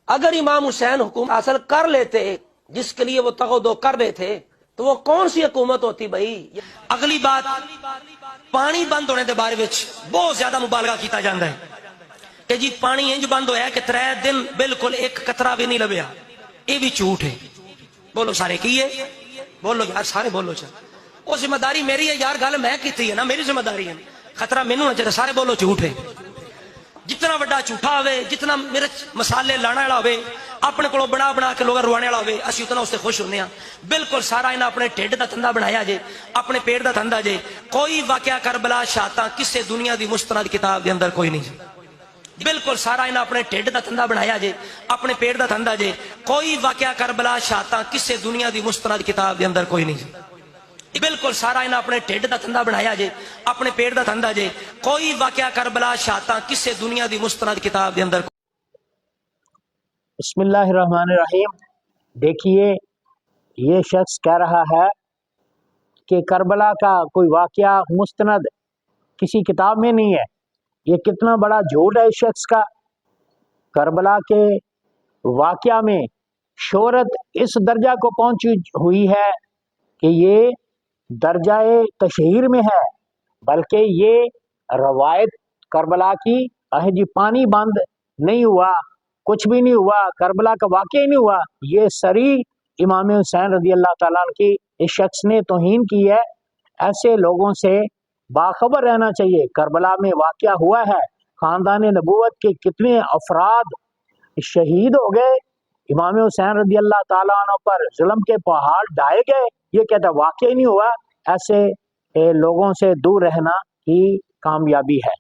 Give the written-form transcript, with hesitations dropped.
اگر امام حسین حکومت حاصل کر لیتے جس کے لیے وہ تغدو کر رہے تھے تو وہ کون سی حکومت ہوتی بھائی؟ اگلی بات، پانی بند ہونے کے بارے میں بہت زیادہ مبالغہ کیتا جاتا ہے کہ جی پانی انج بند ہویا کہ 3 دن بالکل ایک قطرہ بھی نہیں لبیا. یہ بھی جھوٹ ہے. بولو سارے کی ہے؟ بولو یار سارے بولو. چل وہ ذمہ داری میری ہے یار، گل میں کیتی ہے نا، میری ذمہ داری ہے. خطرہ مینوں نہ چاہیے. سارے بولو جھوٹ ہے. جتنا بڑا جھوٹا ہوئے، جتنا مرچ مسالے لانا والا ہوئے، اپنے کو بنا بنا کے لوگ روانے والا ہوئے، اسی اتنا اس سے خوش ہونے ہیں. بالکل سارا انہیں اپنے ٹھڈ دا تھندا بنایا جے، اپنے پیٹ دا تھندا جے. کوئی واقعہ کربلا شہادتاں کسے دنیا دی مستند کتاب دے اندر کوئی نہیں. بالکل سارا انہیں اپنے ٹھڈ دا تھندا بنایا جے، اپنے پیٹ دا تھندا جے. کوئی واقعہ کربلا شہادتاں کسے دنیا دی مستند کتاب دے اندر کوئی نہیں. بالکل سارا انہیں اپنے ٹھڈ دا تھندا بنایا جے، اپنے پیٹ دا تھندا جے. کوئی واقعہ کربلا شہادتاں کسے دنیا دی مستند کتاب دے اندر. بسم اللہ الرحمن الرحیم. دیکھیے یہ شخص کہہ رہا ہے کہ کربلا کا کوئی واقعہ مستند کسی کتاب میں نہیں ہے. یہ کتنا بڑا جھوٹ ہے اس شخص کا. کربلا کے واقعہ میں شہرت اس درجہ کو پہنچی ہوئی ہے کہ یہ درجہ تشہیر میں ہے، بلکہ یہ روایت کربلا کی جی پانی بند نہیں ہوا، کچھ بھی نہیں ہوا، کربلا کا واقعہ ہی نہیں ہوا. یہ سری امام حسین رضی اللہ تعالیٰ عنہ کی اس شخص نے توہین کی ہے. ایسے لوگوں سے باخبر رہنا چاہیے. کربلا میں واقعہ ہوا ہے، خاندان نبوت کے کتنے افراد شہید ہو گئے، امام حسین رضی اللہ تعالیٰ عنہ پر ظلم کے پہاڑ ڈھائے گئے. یہ کہتا واقعہ ہی نہیں ہوا. ایسے لوگوں سے دور رہنا ہی کامیابی ہے.